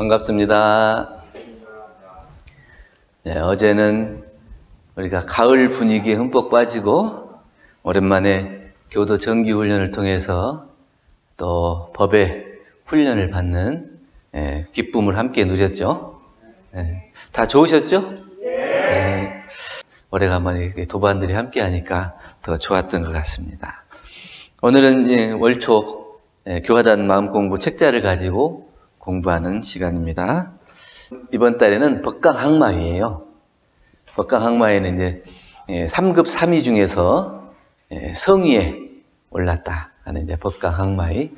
반갑습니다. 네, 어제는 우리가 가을 분위기에 흠뻑 빠지고 오랜만에 교도 정기훈련을 통해서 또 법의 훈련을 받는 기쁨을 함께 누렸죠. 다 좋으셨죠? 네. 오래간만에 도반들이 함께 하니까 더 좋았던 것 같습니다. 오늘은 월초 교화단 마음공부 책자를 가지고 공부하는 시간입니다. 이번 달에는 법강항마위예요. 법강항마위는 이제 3급 3위 중에서 성위에 올랐다 하는 이제 법강항마위.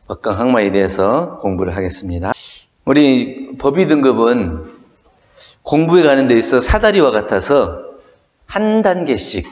법강항마위에 대해서 공부를 하겠습니다. 우리 법위 등급은 공부에 가는 데 있어 사다리와 같아서 한 단계씩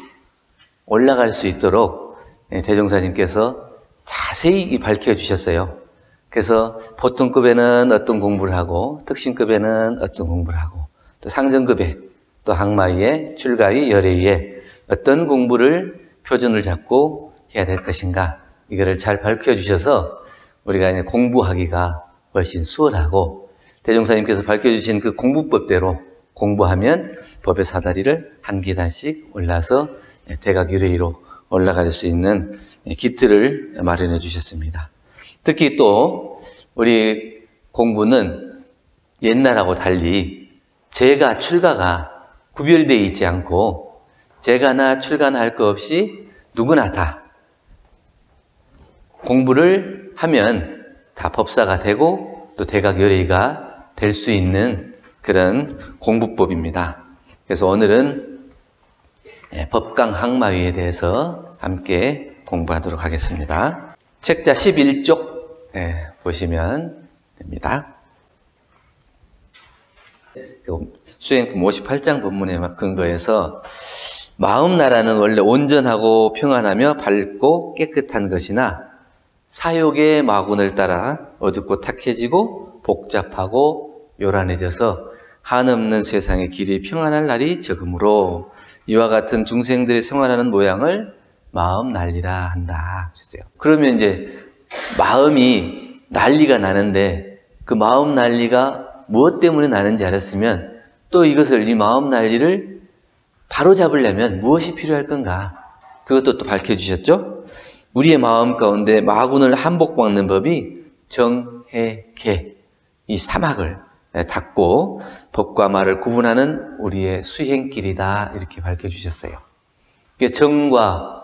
올라갈 수 있도록 대종사님께서 자세히 밝혀주셨어요. 그래서 보통급에는 어떤 공부를 하고 특신급에는 어떤 공부를 하고 또 상정급에 또 항마위에 출가위, 열애위에 어떤 공부를 표준을 잡고 해야 될 것인가 이거를 잘 밝혀주셔서 우리가 이제 공부하기가 훨씬 수월하고 대종사님께서 밝혀주신 그 공부법대로 공부하면 법의 사다리를 한 계단씩 올라서 대각 유래위로 올라갈 수 있는 기틀을 마련해 주셨습니다. 특히 또 우리 공부는 옛날하고 달리 재가 출가가 구별되어 있지 않고 재가나 출가나 할 것 없이 누구나 다 공부를 하면 다 법사가 되고 또 대각 열애가 될 수 있는 그런 공부법입니다. 그래서 오늘은 법강항마위에 대해서 함께 공부하도록 하겠습니다. 책자 11쪽 보시면 됩니다. 수행품 58장 본문에 근거해서 마음나라는 원래 온전하고 평안하며 밝고 깨끗한 것이나 사욕의 마군을 따라 어둡고 탁해지고 복잡하고 요란해져서 한없는 세상의 길이 평안할 날이 적으므로 이와 같은 중생들의 생활하는 모양을 마음 난리라 한다 그랬어요. 그러면 이제 마음이 난리가 나는데 그 마음 난리가 무엇 때문에 나는지 알았으면 또 이것을 이 마음 난리를 바로잡으려면 무엇이 필요할 건가 그것도 또 밝혀주셨죠. 우리의 마음 가운데 마군을 한복박는 법이 정해계 이 사막을 닫고 법과 말을 구분하는 우리의 수행길이다 이렇게 밝혀주셨어요. 정과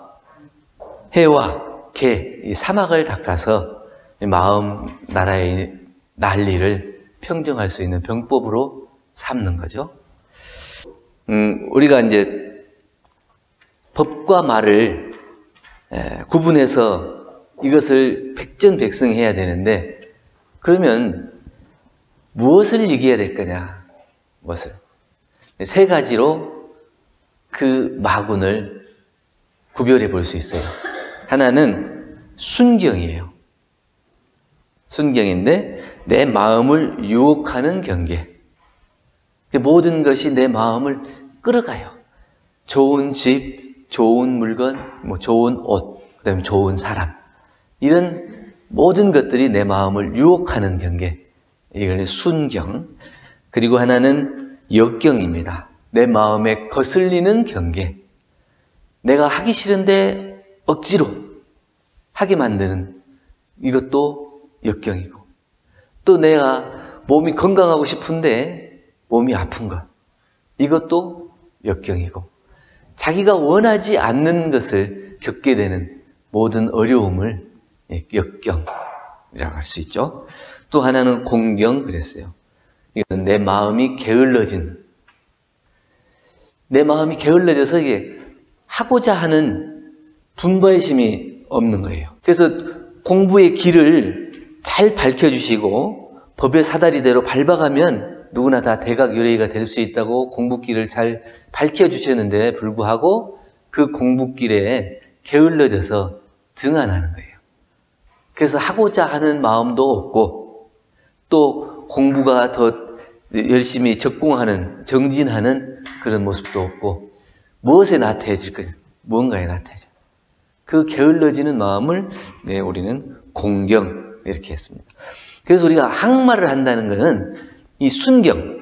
해와 계, 이 사막을 닦아서 마음 나라의 난리를 평정할 수 있는 병법으로 삼는 거죠. 우리가 이제 법과 말을 구분해서 이것을 백전백승해야 되는데 그러면 무엇을 이겨야 될 거냐? 무엇을? 세 가지로 그 마군을 구별해 볼 수 있어요. 하나는 순경이에요. 순경인데 내 마음을 유혹하는 경계. 모든 것이 내 마음을 끌어가요. 좋은 집, 좋은 물건, 좋은 옷, 그다음에 좋은 사람. 이런 모든 것들이 내 마음을 유혹하는 경계. 이걸 순경. 그리고 하나는 역경입니다. 내 마음에 거슬리는 경계. 내가 하기 싫은데 억지로 하게 만드는 이것도 역경이고 또 내가 몸이 건강하고 싶은데 몸이 아픈 것 이것도 역경이고 자기가 원하지 않는 것을 겪게 되는 모든 어려움을 역경이라고 할 수 있죠. 또 하나는 공경 그랬어요. 이건 내 마음이 게을러진 내 마음이 게을러져서 이게 하고자 하는 분발심이 없는 거예요. 그래서 공부의 길을 잘 밝혀주시고 법의 사다리대로 밟아가면 누구나 다 대각 열애가 될 수 있다고 공부길을 잘 밝혀주셨는데 불구하고 그 공부길에 게을러져서 등한하는 거예요. 그래서 하고자 하는 마음도 없고 또 공부가 더 열심히 적공하는 정진하는 그런 모습도 없고 무엇에 나태해질 것인가? 무언가에 나태해져. 그 게을러지는 마음을 우리는 공경 이렇게 했습니다. 그래서 우리가 항마를 한다는 것은 이 순경,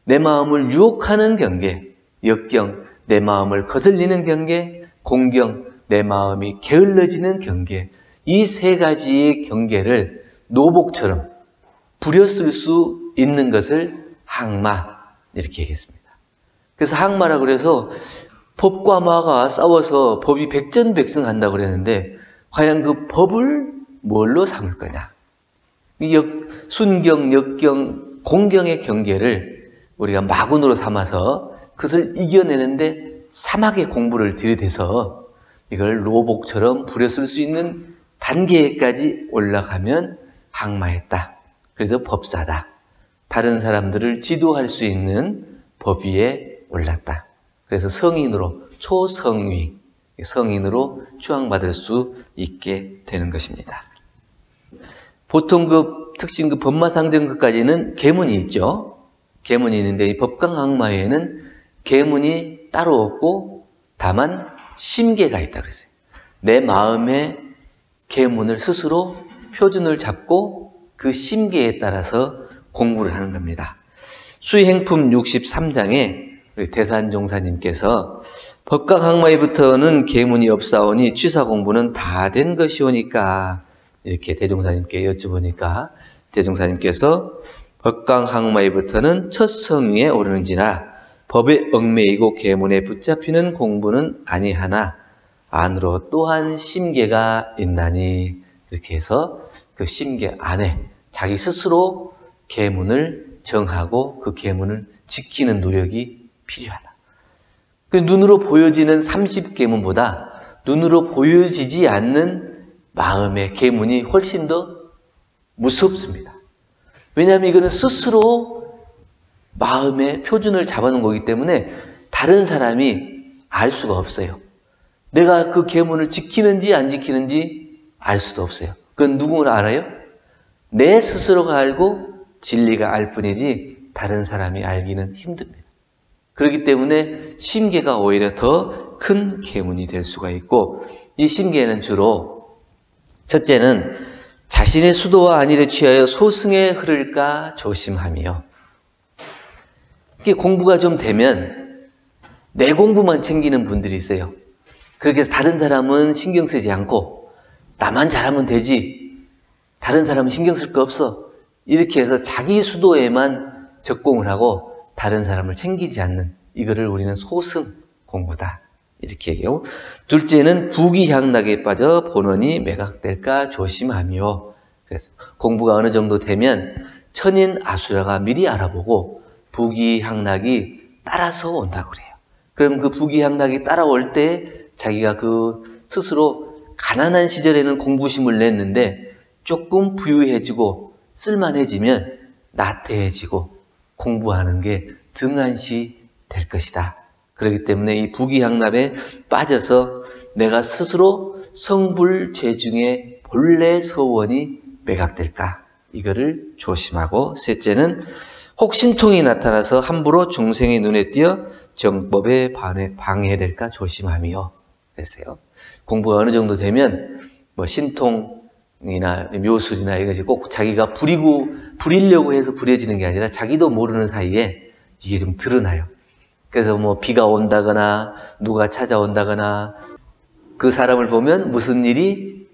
내 마음을 유혹하는 경계, 역경, 내 마음을 거슬리는 경계, 공경, 내 마음이 게을러지는 경계, 이 세 가지의 경계를 노복처럼 부려쓸 수 있는 것을 항마, 이렇게 얘기했습니다. 그래서 항마라고 그래서 법과 마가 싸워서 법이 백전백승한다고 그랬는데 과연 그 법을 뭘로 삼을 거냐? 순경, 역경, 공경의 경계를 우리가 마군으로 삼아서 그것을 이겨내는데 사막의 공부를 들이대서 이걸 로복처럼 부려쓸 수 있는 단계까지 올라가면 항마했다. 그래서 법사다. 다른 사람들을 지도할 수 있는 법 위에 올랐다. 그래서 성인으로, 초성위, 성인으로 추앙받을 수 있게 되는 것입니다. 보통 그 특징 그 법마상정극까지는 계문이 있죠. 계문이 있는데 이 법강항마에는 계문이 따로 없고 다만 심계가 있다고 그랬어요. 내 마음의 계문을 스스로 표준을 잡고 그 심계에 따라서 공부를 하는 겁니다. 수행품 63장에 우리 대산종사님께서 법강항마에부터는 계문이 없사오니 취사 공부는 다 된 것이오니까 이렇게 대종사님께 여쭤보니까 대종사님께서 법강항마에부터는 첫 성위에 오르는지라 법에 얽매이고 계문에 붙잡히는 공부는 아니하나 안으로 또한 심계가 있나니 이렇게 해서 그 심계 안에 자기 스스로 계문을 정하고 그 계문을 지키는 노력이 필요하다. 눈으로 보여지는 30계문보다 눈으로 보여지지 않는 마음의 계문이 훨씬 더 무섭습니다. 왜냐하면 이거는 스스로 마음의 표준을 잡아놓은 거기 때문에 다른 사람이 알 수가 없어요. 내가 그 계문을 지키는지 안 지키는지 알 수도 없어요. 그건 누구나 알아요? 내 스스로가 알고 진리가 알 뿐이지 다른 사람이 알기는 힘듭니다. 그렇기 때문에 심계가 오히려 더 큰 계문이 될 수가 있고 이 심계는 주로 첫째는 자신의 수도와 안일에 취하여 소승에 흐를까 조심하며 이게 공부가 좀 되면 내 공부만 챙기는 분들이 있어요. 그렇게 해서 다른 사람은 신경 쓰지 않고 나만 잘하면 되지 다른 사람은 신경 쓸 거 없어 이렇게 해서 자기 수도에만 적공을 하고 다른 사람을 챙기지 않는 이거를 우리는 소승 공부다 이렇게 얘기하고 둘째는 부귀향락에 빠져 본원이 매각될까 조심하며 그래서 공부가 어느 정도 되면 천인 아수라가 미리 알아보고 부귀향락이 따라서 온다고 그래요. 그럼 그 부귀향락이 따라올 때 자기가 그 스스로 가난한 시절에는 공부심을 냈는데 조금 부유해지고 쓸만해지면 나태해지고 공부하는 게 등한시 될 것이다. 그렇기 때문에 이 부귀향락에 빠져서 내가 스스로 성불재중의 본래 서원이 매각될까 이거를 조심하고 셋째는 혹신통이 나타나서 함부로 중생의 눈에 띄어 정법에 방해될까 조심하며 그랬어요. 공부가 어느 정도 되면 뭐 신통이나 묘술이나 이것이 꼭 자기가 부리려고 해서 부려지는 게 아니라 자기도 모르는 사이에 이게 좀 드러나요. 그래서 뭐 비가 온다거나 누가 찾아온다거나 그 사람을 보면 무슨 일이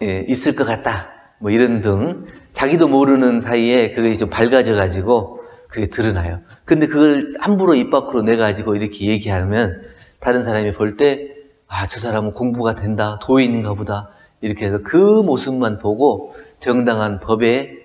있을 것 같다. 뭐 이런 등 자기도 모르는 사이에 그게 좀 밝아져 가지고 그게 드러나요. 근데 그걸 함부로 입 밖으로 내가지고 이렇게 얘기하면 다른 사람이 볼 때 아, 저 사람은 공부가 된다. 도인인가 보다. 이렇게 해서 그 모습만 보고 정당한 법의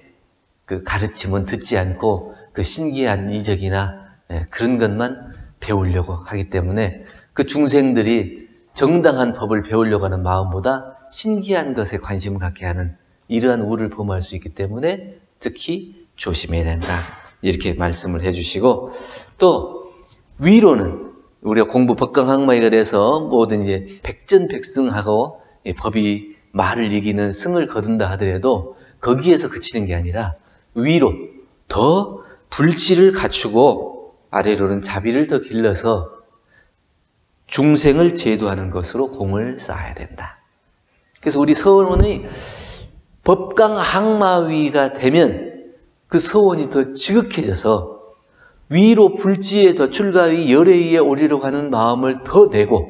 그 가르침은 듣지 않고 그 신기한 이적이나 그런 것만 배우려고 하기 때문에 그 중생들이 정당한 법을 배우려고 하는 마음보다 신기한 것에 관심을 갖게 하는 이러한 우를 범할 수 있기 때문에 특히 조심해야 된다. 이렇게 말씀을 해주시고 또 위로는 우리가 공부 법강항마이가 돼서 모든 이제 백전백승하고 법이 말을 이기는 승을 거둔다 하더라도 거기에서 그치는 게 아니라 위로 더 불지를 갖추고 아래로는 자비를 더 길러서 중생을 제도하는 것으로 공을 쌓아야 된다. 그래서 우리 서원이 법강항마위가 되면 그 서원이 더 지극해져서 위로 불지에 더 출가위 열애위에 오리려고 하는 마음을 더 내고,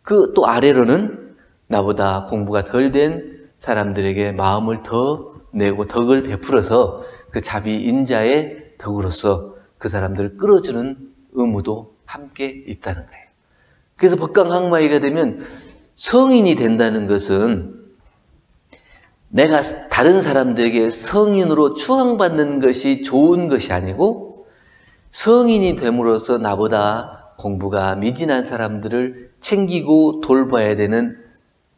그 또 아래로는 나보다 공부가 덜 된 사람들에게 마음을 더 내고 덕을 베풀어서 그 자비 인자의 덕으로서 그 사람들을 끌어주는 의무도 함께 있다는 거예요. 그래서 법강항마위가 되면 성인이 된다는 것은 내가 다른 사람들에게 성인으로 추앙받는 것이 좋은 것이 아니고, 성인이 됨으로써 나보다 공부가 미진한 사람들을 챙기고 돌봐야 되는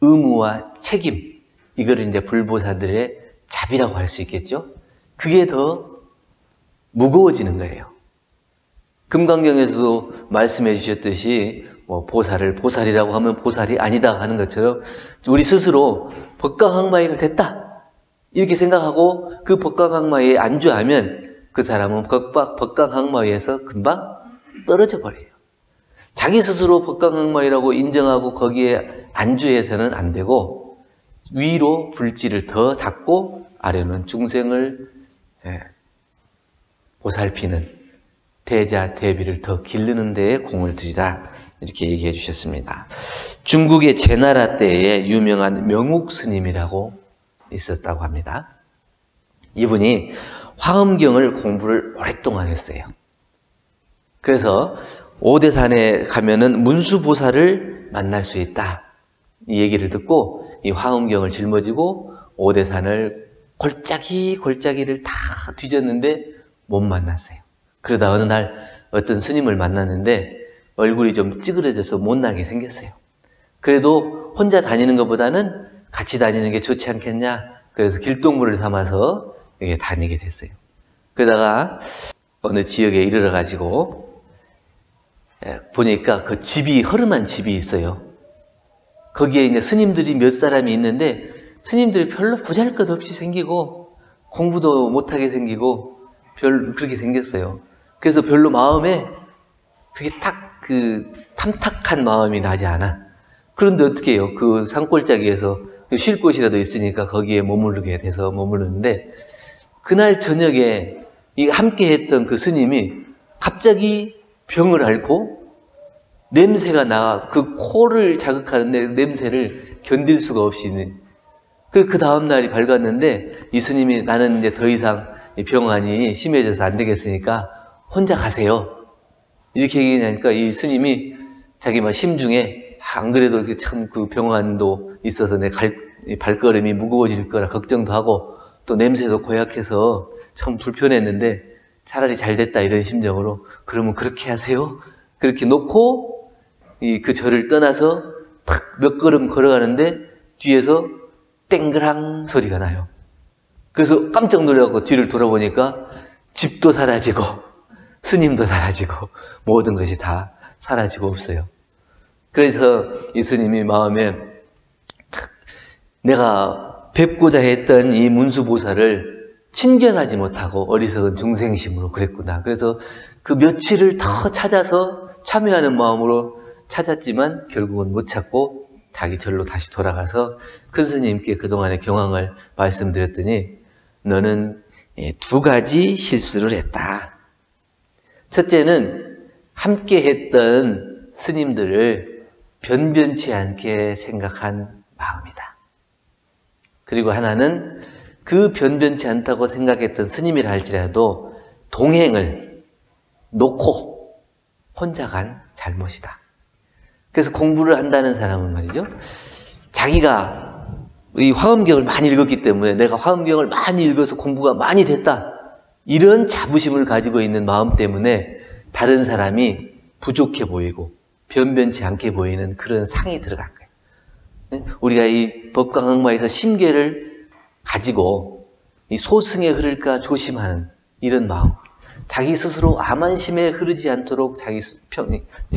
의무와 책임, 이거를 이제 불보살들의 자비라고 할 수 있겠죠. 그게 더 무거워지는 거예요. 금강경에서도 말씀해 주셨듯이 보살을 보살이라고 하면 보살이 아니다 하는 것처럼 우리 스스로 법강항마위가 됐다 이렇게 생각하고 그 법강항마위에 안주하면 그 사람은 법강항마위에서 금방 떨어져 버려요. 자기 스스로 법강항마위라고 인정하고 거기에 안주해서는 안 되고, 위로 불지를 더 닦고 아래는 중생을 보살피는 대자 대비를 더 기르는 데에 공을 들이라, 이렇게 얘기해 주셨습니다. 중국의 제나라 때에 유명한 명욱 스님이라고 있었다고 합니다. 이분이 화엄경을 공부를 오랫동안 했어요. 그래서 오대산에 가면은 문수보살을 만날 수 있다, 이 얘기를 듣고 이 화엄경을 짊어지고 오대산을 골짜기를 다 뒤졌는데 못 만났어요. 그러다 어느 날 어떤 스님을 만났는데 얼굴이 좀 찌그러져서 못나게 생겼어요. 그래도 혼자 다니는 것보다는 같이 다니는 게 좋지 않겠냐, 그래서 길동무를 삼아서 이게 다니게 됐어요. 그러다가 어느 지역에 이르러 가지고 보니까 그 집이, 허름한 집이 있어요. 거기에 이제 스님들이 몇 사람이 있는데 스님들이 별로 보잘것없이 생기고 공부도 못하게 생기고 그렇게 생겼어요. 그래서 별로 마음에 그게 딱 탐탁한 마음이 나지 않아. 그런데 어떻게 해요? 그 산골짜기에서 쉴 곳이라도 있으니까 거기에 머무르게 돼서 머무르는데, 그날 저녁에 함께 했던 그 스님이 갑자기 병을 앓고 냄새가 나, 그 코를 자극하는 냄새를 견딜 수가 없이, 그 다음 날이 밝았는데 이 스님이 나는 이제 더 이상 병환이 심해져서 안 되겠으니까 혼자 가세요, 이렇게 얘기하니까 이 스님이 자기 심중에 안 그래도 참 그 병환도 있어서 내 발걸음이 무거워질 거라 걱정도 하고 또 냄새도 고약해서 참 불편했는데 차라리 잘 됐다 이런 심정으로 그러면 그렇게 하세요, 그렇게 놓고 그 절을 떠나서 탁 몇 걸음 걸어가는데 뒤에서 땡그랑 소리가 나요. 그래서 깜짝 놀라고 뒤를 돌아보니까 집도 사라지고 스님도 사라지고 모든 것이 다 사라지고 없어요. 그래서 이 스님이 마음에 내가 뵙고자 했던 이 문수보살을 친견하지 못하고 어리석은 중생심으로 그랬구나. 그래서 그 며칠을 더 찾아서 참여하는 마음으로 찾았지만 결국은 못 찾고 자기 절로 다시 돌아가서 큰 스님께 그동안의 경황을 말씀드렸더니 너는 두 가지 실수를 했다. 첫째는 함께 했던 스님들을 변변치 않게 생각한 마음이다. 그리고 하나는 그 변변치 않다고 생각했던 스님이라 할지라도 동행을 놓고 혼자 간 잘못이다. 그래서 공부를 한다는 사람은 말이죠, 자기가 이 화엄경을 많이 읽었기 때문에 내가 화엄경을 많이 읽어서 공부가 많이 됐다, 이런 자부심을 가지고 있는 마음 때문에 다른 사람이 부족해 보이고 변변치 않게 보이는 그런 상이 들어간 거예요. 우리가 이 법강항마에서 심계를 가지고 이 소승에 흐를까 조심하는 이런 마음, 자기 스스로 암한심에 흐르지 않도록 자기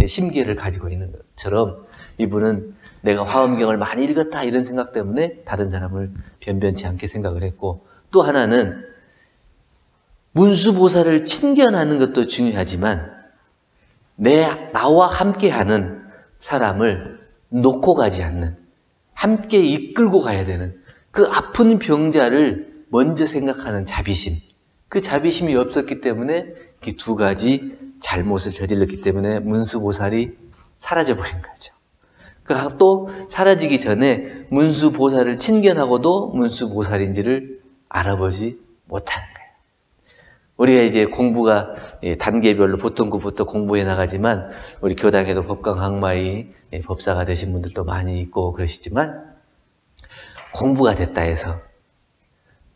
심계를 가지고 있는 것처럼 이분은 내가 화엄경을 많이 읽었다 이런 생각 때문에 다른 사람을 변변치 않게 생각을 했고, 또 하나는 문수보살을 친견하는 것도 중요하지만 나와 함께하는 사람을 놓고 가지 않는, 함께 이끌고 가야 되는 그 아픈 병자를 먼저 생각하는 자비심, 그 자비심이 없었기 때문에 이 두 가지 잘못을 저질렀기 때문에 문수보살이 사라져버린 거죠. 그러니까 또 사라지기 전에 문수보살을 친견하고도 문수보살인지를 알아보지 못하는 거예요. 우리가 이제 공부가 단계별로 보통급부터 공부해 나가지만 우리 교당에도 법강학마의 법사가 되신 분들도 많이 있고 그러시지만 공부가 됐다 해서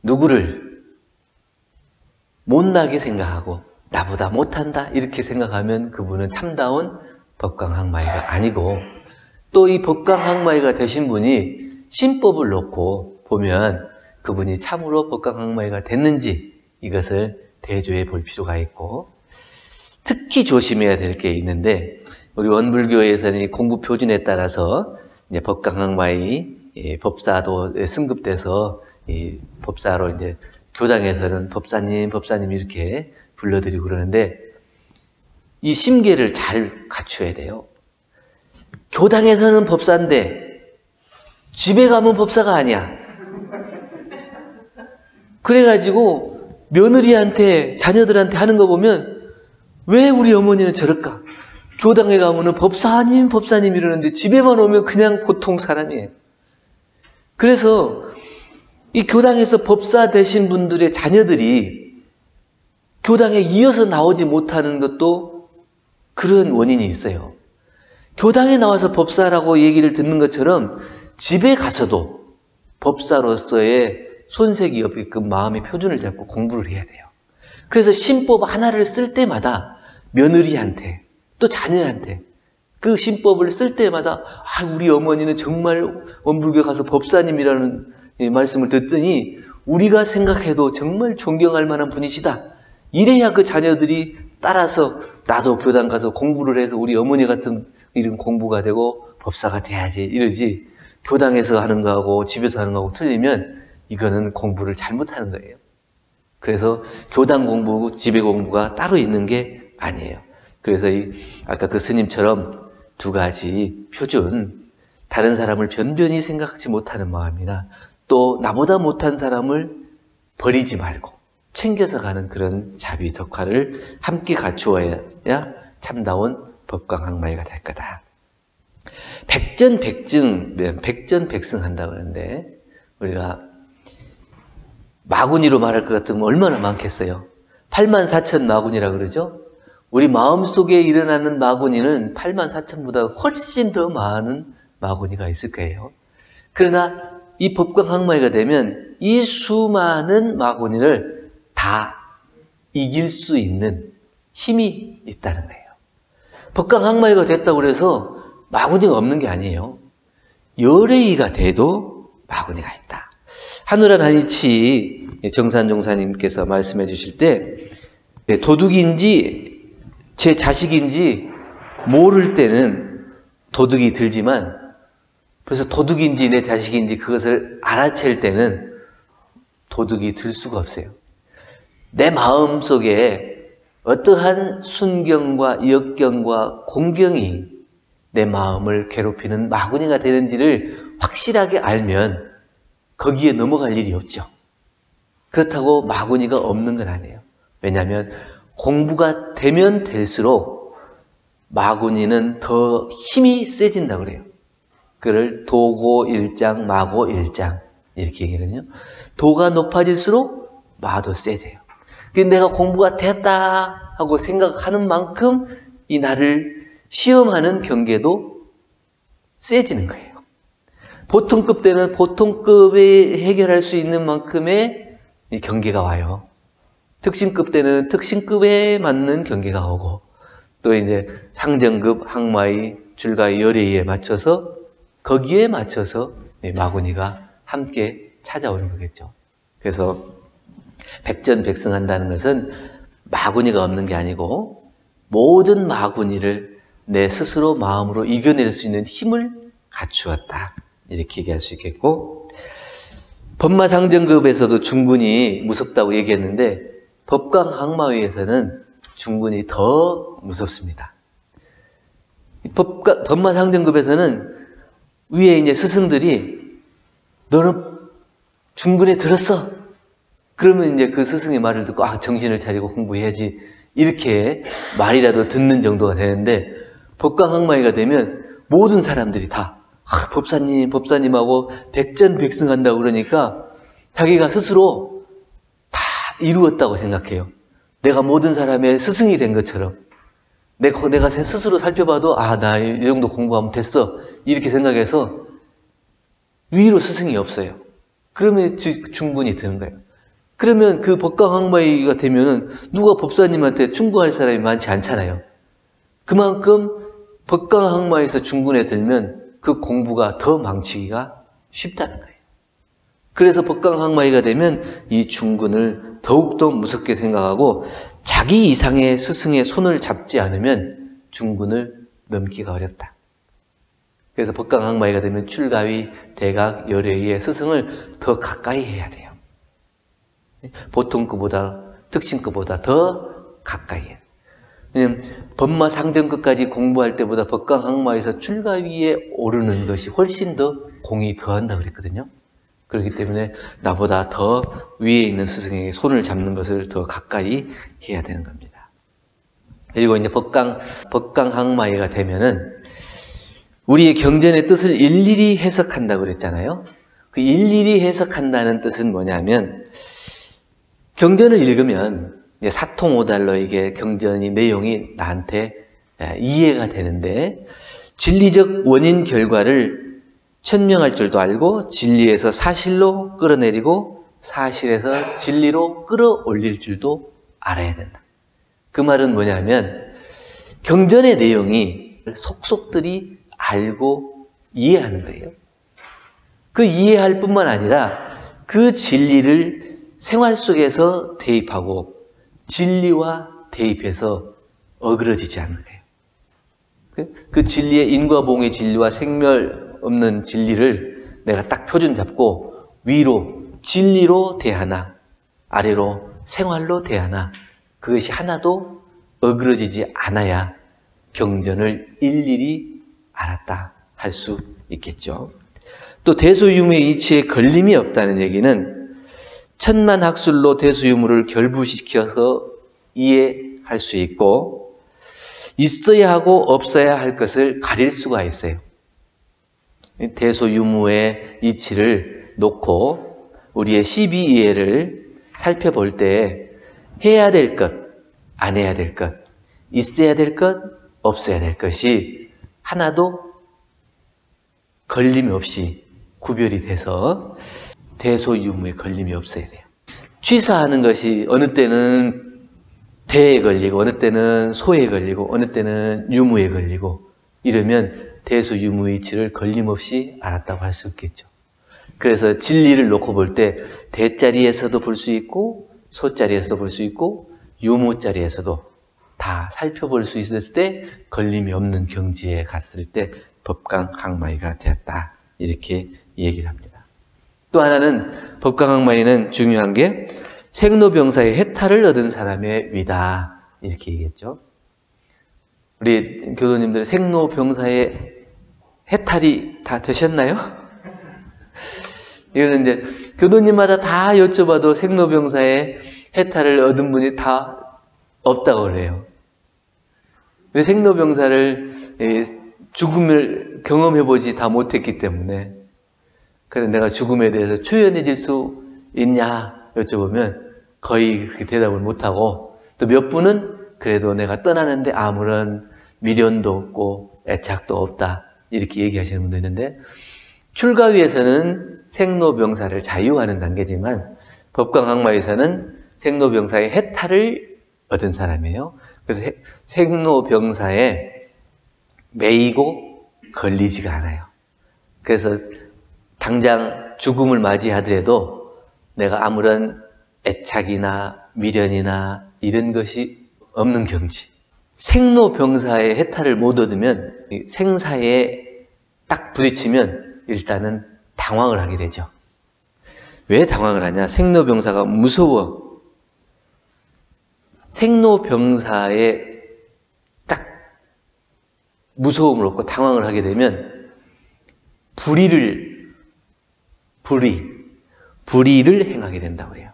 누구를 못나게 생각하고 나보다 못한다 이렇게 생각하면 그분은 참다운 법강학마이가 아니고, 또 이 법강학마이가 되신 분이 신법을 놓고 보면 그분이 참으로 법강학마이가 됐는지 이것을 대조해 볼 필요가 있고, 특히 조심해야 될 게 있는데, 우리 원불교에서는 공부 표준에 따라서 이제 법강학마이 법사도 승급돼서 법사로 이제 교당에서는 법사님 이렇게 불러드리고 그러는데, 이 심계를 잘 갖춰야 돼요. 교당에서는 법사인데 집에 가면 법사가 아니야. 그래가지고 며느리한테 자녀들한테 하는 거 보면 왜 우리 어머니는 저럴까? 교당에 가면은 법사님 이러는데 집에만 오면 그냥 보통 사람이에요. 그래서 이 교당에서 법사 되신 분들의 자녀들이 교당에 이어서 나오지 못하는 것도 그런 원인이 있어요. 교당에 나와서 법사라고 얘기를 듣는 것처럼 집에 가서도 법사로서의 손색이 없게끔 마음의 표준을 잡고 공부를 해야 돼요. 그래서 신법 하나를 쓸 때마다 며느리한테 또 자녀한테 그 신법을 쓸 때마다 우리 어머니는 정말 원불교 가서 법사님이라는 말씀을 듣더니 우리가 생각해도 정말 존경할 만한 분이시다. 이래야 그 자녀들이 따라서 나도 교당 가서 공부를 해서 우리 어머니 같은 이런 공부가 되고 법사가 돼야지 이러지, 교당에서 하는 거하고 집에서 하는 거하고 틀리면 이거는 공부를 잘못하는 거예요. 그래서 교당 공부, 집에 공부가 따로 있는 게 아니에요. 그래서 아까 그 스님처럼 두 가지 표준, 다른 사람을 변변히 생각하지 못하는 마음이나 또 나보다 못한 사람을 버리지 말고 챙겨서 가는 그런 자비 덕화를 함께 갖추어야 참다운 법강학마이가 될 거다. 백전백승 한다고 그러는데, 우리가 마구니로 말할 것 같으면 얼마나 많겠어요. 84,000 마구니라 그러죠. 우리 마음속에 일어나는 마구니는 84,000보다 훨씬 더 많은 마구니가 있을 거예요. 그러나 이 법강학마이가 되면 이 수많은 마구니를 다 이길 수 있는 힘이 있다는 거예요. 법강학마이가 됐다고 해서 마구니가 없는 게 아니에요. 열애의가 돼도 마구니가 있다. 한우란 한이치 정산종사님께서 말씀해 주실 때 도둑인지 제 자식인지 모를 때는 도둑이 들지만, 그래서 도둑인지 내 자식인지 그것을 알아챌 때는 도둑이 들 수가 없어요. 내 마음속에 어떠한 순경과 역경과 공경이 내 마음을 괴롭히는 마구니가 되는지를 확실하게 알면 거기에 넘어갈 일이 없죠. 그렇다고 마구니가 없는 건 아니에요. 왜냐하면 공부가 되면 될수록 마구니는 더 힘이 세진다고 그래요. 그를 도고 일장, 마고 일장 이렇게 얘기하거든요. 도가 높아질수록 마도 세져요. 내가 공부가 됐다 하고 생각하는 만큼 이 나를 시험하는 경계도 세지는 거예요. 보통급 때는 보통급에 해결할 수 있는 만큼의 경계가 와요. 특신급 때는 특신급에 맞는 경계가 오고, 또 이제 상정급, 항마의, 줄가의 열애에 맞춰서 거기에 맞춰서 마구니가 함께 찾아오는 거겠죠. 그래서 백전백승한다는 것은 마구니가 없는 게 아니고 모든 마구니를 내 스스로 마음으로 이겨낼 수 있는 힘을 갖추었다, 이렇게 얘기할 수 있겠고, 법마상정급에서도 충분히 무섭다고 얘기했는데 법강학마위에서는 충분히 더 무섭습니다. 법마상정급에서는 위에 이제 스승들이 너는 중군에 들었어. 그러면 이제 그 스승의 말을 듣고 정신을 차리고 공부해야지 이렇게 말이라도 듣는 정도가 되는데 법강항마이가 되면 모든 사람들이 다 법사님하고 백전백승한다고 그러니까 자기가 스스로 다 이루었다고 생각해요. 내가 모든 사람의 스승이 된 것처럼 내가 스스로 살펴봐도 나 이 정도 공부하면 됐어 이렇게 생각해서 위로 스승이 없어요. 그러면 중군이 드는 거예요. 그러면 그 법강항마이가 되면은 누가 법사님한테 충고할 사람이 많지 않잖아요. 그만큼 법강항마에서 중군에 들면 그 공부가 더 망치기가 쉽다는 거예요. 그래서 법강항마이가 되면 이 중군을 더욱더 무섭게 생각하고 자기 이상의 스승의 손을 잡지 않으면 중군을 넘기가 어렵다. 그래서 법강항마이가 되면 출가위, 대각, 열애의 스승을 더 가까이 해야 돼요. 보통 것보다 특신 것보다 더 가까이 해요. 왜냐면 법마 상정급까지 공부할 때보다 법강항마에서 출가위에 오르는 것이 훨씬 더 공이 더한다 그랬거든요. 그렇기 때문에 나보다 더 위에 있는 스승에게 손을 잡는 것을 더 가까이 해야 되는 겁니다. 그리고 이제 법강항마이가 되면은 우리의 경전의 뜻을 일일이 해석한다고 그랬잖아요. 그 일일이 해석한다는 뜻은 뭐냐면 경전을 읽으면 사통오달로 이게 경전이 내용이 나한테 이해가 되는데 진리적 원인 결과를 천명할 줄도 알고 진리에서 사실로 끌어내리고 사실에서 진리로 끌어올릴 줄도 알아야 된다. 그 말은 뭐냐면 경전의 내용이 속속들이 알고 이해하는 거예요. 그 이해할 뿐만 아니라 그 진리를 생활 속에서 대입하고 진리와 대입해서 어그러지지 않는 거예요. 그 진리의 인과봉의 진리와 생멸 없는 진리를 내가 딱 표준 잡고 위로 진리로 대하나 아래로 생활로 대하나 그것이 하나도 어그러지지 않아야 경전을 일일이 알았다 할 수 있겠죠. 또 대소유무의 이치에 걸림이 없다는 얘기는 천만학술로 대소유무를 결부시켜서 이해할 수 있고 있어야 하고 없어야 할 것을 가릴 수가 있어요. 대소유무의 이치를 놓고 우리의 12이해를 살펴볼 때 해야 될 것, 안 해야 될 것, 있어야 될 것, 없어야 될 것이 하나도 걸림이 없이 구별이 돼서 대소유무에 걸림이 없어야 돼요. 취사하는 것이 어느 때는 대에 걸리고 어느 때는 소에 걸리고 어느 때는 유무에 걸리고 이러면 대소유무의 이치를 걸림없이 알았다고 할 수 있겠죠. 그래서 진리를 놓고 볼 때 대자리에서도 볼 수 있고 소자리에서도 볼 수 있고 유무자리에서도 다 살펴볼 수 있을 때 걸림이 없는 경지에 갔을 때 법강항마이가 되었다. 이렇게 얘기를 합니다. 또 하나는 법강항마이는 중요한 게 생로병사의 해탈을 얻은 사람의 위다. 이렇게 얘기했죠. 우리 교도님들 생로병사의 해탈이 다 되셨나요? 이거는 이제 교도님마다 다 여쭤봐도 생로병사의 해탈을 얻은 분이 다 없다고 그래요. 왜 생로병사를 죽음을 경험해보지 다 못했기 때문에. 그래서 내가 죽음에 대해서 초연해질 수 있냐 여쭤보면 거의 그렇게 대답을 못하고 또 몇 분은 그래도 내가 떠나는데 아무런 미련도 없고 애착도 없다 이렇게 얘기하시는 분도 있는데 출가위에서는 생로병사를 자유하는 단계지만 법강항마에서는 생로병사의 해탈을 얻은 사람이에요. 그래서 생로병사에 매이고 걸리지가 않아요. 그래서 당장 죽음을 맞이하더라도 내가 아무런 애착이나 미련이나 이런 것이 없는 경지. 생로병사의 해탈을 못 얻으면 생사에 딱 부딪히면 일단은 당황을 하게 되죠. 왜 당황을 하냐? 생로병사가 무서워. 생로병사의 딱 무서움을 얻고 당황을 하게 되면 불의를 불의를 행하게 된다고 해요.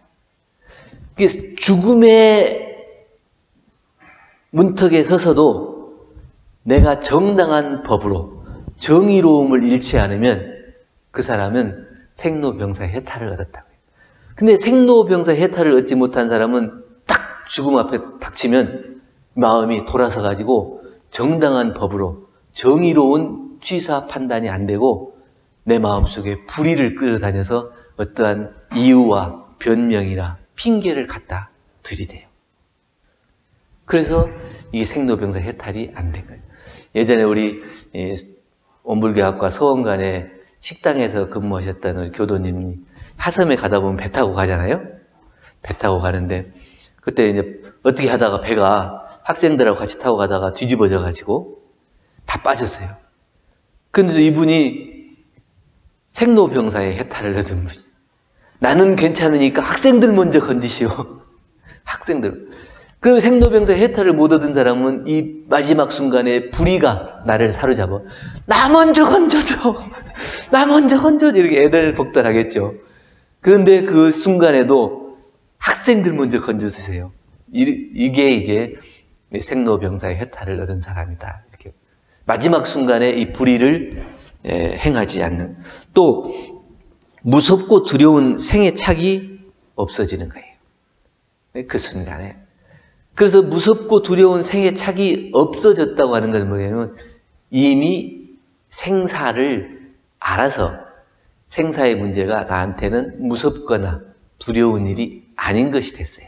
그래서 죽음의 문턱에 서서도 내가 정당한 법으로 정의로움을 잃지 않으면 그 사람은 생로병사의 해탈을 얻었다고 해요. 근데 생로병사의 해탈을 얻지 못한 사람은 딱 죽음 앞에 닥치면 마음이 돌아서 가지고 정당한 법으로 정의로운 취사 판단이 안 되고 내 마음속에 불의를 끌어다녀서 어떠한 이유와 변명이나 핑계를 갖다 들이대요. 그래서 이 생로병사 해탈이 안 된 거예요. 예전에 우리 원불교학과 서원관에 식당에서 근무하셨던 우리 교도님이 하섬에 가다 보면 배 타고 가잖아요. 배 타고 가는데 그때 이제 어떻게 하다가 배가 학생들하고 같이 타고 가다가 뒤집어져 가지고 다 빠졌어요. 그런데 이분이 생로병사의 해탈을 얻은 분. 나는 괜찮으니까 학생들 먼저 건지시오. 학생들. 그럼 생로병사의 해탈을 못 얻은 사람은 이 마지막 순간에 불의가 나를 사로잡아. 나 먼저 건져줘. 나 먼저 건져줘. 이렇게 애들 복달하겠죠. 그런데 그 순간에도 학생들 먼저 건져주세요. 이게 생로병사의 해탈을 얻은 사람이다. 이렇게 마지막 순간에 이 불의를 행하지 않는. 또 무섭고 두려운 생의 착이 없어지는 거예요. 그 순간에. 그래서 무섭고 두려운 생의 착이 없어졌다고 하는 건 뭐냐면 이미 생사를 알아서 생사의 문제가 나한테는 무섭거나 두려운 일이 아닌 것이 됐어요.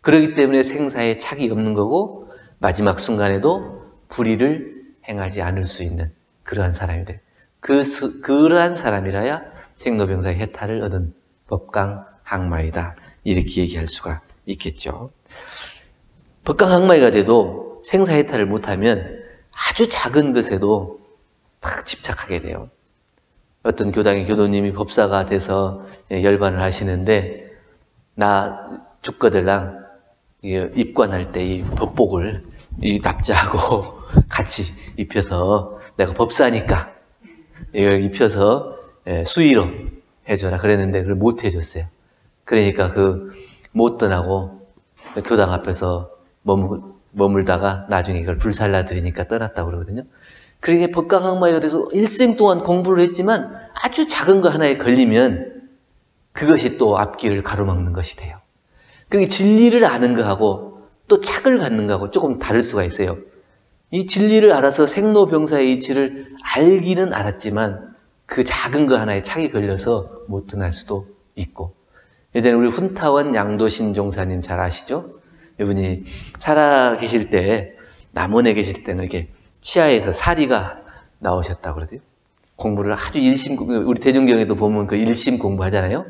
그렇기 때문에 생사에 착이 없는 거고 마지막 순간에도 불의를 행하지 않을 수 있는 그러한 사람이 돼요. 그러한 사람이라야 생로병사의 해탈을 얻은 법강항마이다. 이렇게 얘기할 수가 있겠죠. 법강항마이가 돼도 생사해탈을 못하면 아주 작은 것에도 딱 집착하게 돼요. 어떤 교당의 교도님이 법사가 돼서 열반을 하시는데 나 죽거들랑 입관할 때 이 법복을 이 납자하고 같이 입혀서 내가 법사니까 이걸 입혀서 수의로 해줘라 그랬는데 그걸 못 해줬어요. 그러니까 못 떠나고 교당 앞에서 머물다가 나중에 이걸 불살라드리니까 떠났다고 그러거든요. 그러니까 법강항마이가 돼서 일생 동안 공부를 했지만 아주 작은 거 하나에 걸리면 그것이 또 앞길을 가로막는 것이 돼요. 그러니까 진리를 아는 거하고 또 착을 갖는 거하고 조금 다를 수가 있어요. 이 진리를 알아서 생로병사의 이치를 알기는 알았지만 그 작은 거 하나에 착이 걸려서 못 떠날 수도 있고. 예전에 우리 훈타원 양도신 종사님 잘 아시죠? 이분이 살아 계실 때, 남원에 계실 때는 이렇게 치아에서 사리가 나오셨다고 그러대요. 공부를 아주 우리 대중경에도 보면 그 일심 공부하잖아요.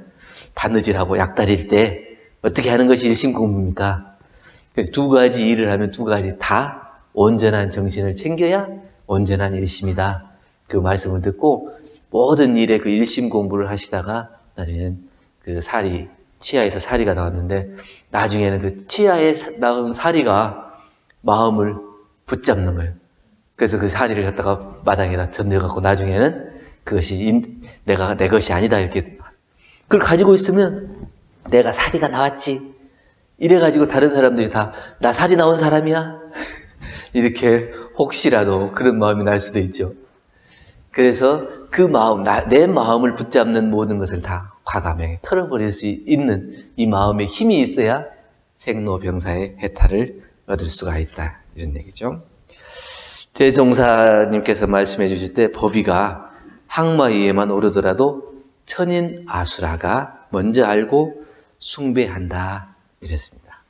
바느질하고 약다릴 때 어떻게 하는 것이 일심 공부입니까? 두 가지 일을 하면 두 가지 다 온전한 정신을 챙겨야 온전한 일심이다. 그 말씀을 듣고 모든 일에 그 일심 공부를 하시다가 나중에는 그 치아에서 사리가 나왔는데 나중에는 그 치아에 나온 사리가 마음을 붙잡는 거예요. 그래서 그 사리를 갖다가 마당에다 던져갖고 나중에는 그것이 내 것이 아니다 이렇게 그걸 가지고 있으면 내가 사리가 나왔지 이래가지고 다른 사람들이 다 나 사리 나온 사람이야 이렇게 혹시라도 그런 마음이 날 수도 있죠. 그래서 그 마음, 내 마음을 붙잡는 모든 것을 다 과감하게 털어버릴 수 있는 이 마음에 힘이 있어야 생로병사의 해탈을 얻을 수가 있다. 이런 얘기죠. 대종사님께서 말씀해 주실 때 법의가 항마위에만 오르더라도 천인 아수라가 먼저 알고 숭배한다. 이랬습니다.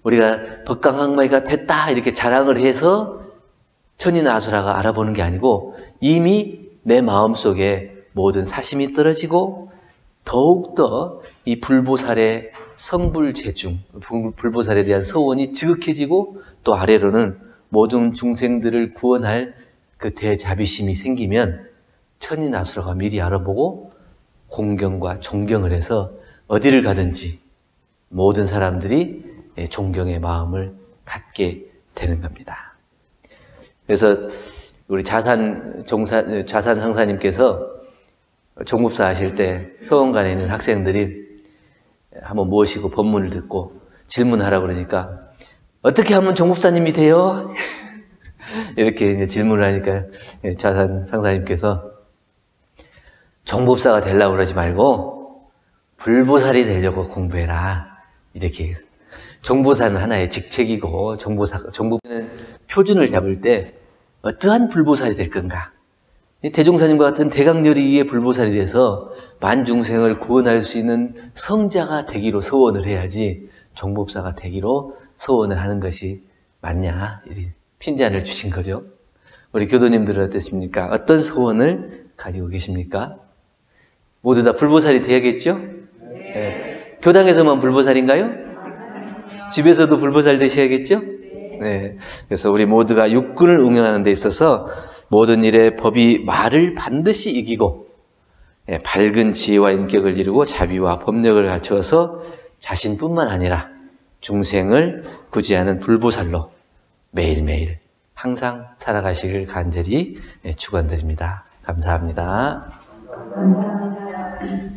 우리가 법강항마위가 됐다 이렇게 자랑을 해서 천인 아수라가 알아보는 게 아니고 이미 내 마음속에 모든 사심이 떨어지고 더욱더 이 불보살의 성불재중, 불보살에 대한 서원이 지극해지고 또 아래로는 모든 중생들을 구원할 그 대자비심이 생기면 천인 아수라가 미리 알아보고 공경과 존경을 해서 어디를 가든지 모든 사람들이 존경의 마음을 갖게 되는 겁니다. 그래서 우리 자산 상사님께서 종법사 하실 때 서원관에 있는 학생들이 한번 모시고 법문을 듣고 질문하라고 그러니까 어떻게 하면 종법사님이 돼요? 이렇게 이제 질문을 하니까 자산 상사님께서 종법사가 되려고 그러지 말고 불보살이 되려고 공부해라. 이렇게 해서 종보사는 하나의 직책이고 종보는 표준을 잡을 때 어떠한 불보살이 될 건가? 대종사님과 같은 대강렬이의 불보살이 돼서 만중생을 구원할 수 있는 성자가 되기로 서원을 해야지 종법사가 되기로 서원을 하는 것이 맞냐? 핀잔을 주신 거죠. 우리 교도님들은 어떠십니까? 어떤 서원을 가지고 계십니까? 모두 다 불보살이 돼야겠죠? 네. 교당에서만 불보살인가요? 집에서도 불보살 되셔야겠죠? 네. 그래서 우리 모두가 육군을 응용하는 데 있어서 모든 일에 법이 말을 반드시 이기고 밝은 지혜와 인격을 이루고 자비와 법력을 갖추어서 자신뿐만 아니라 중생을 구제하는 불보살로 매일매일 항상 살아가시길 간절히 축원드립니다. 감사합니다. 감사합니다.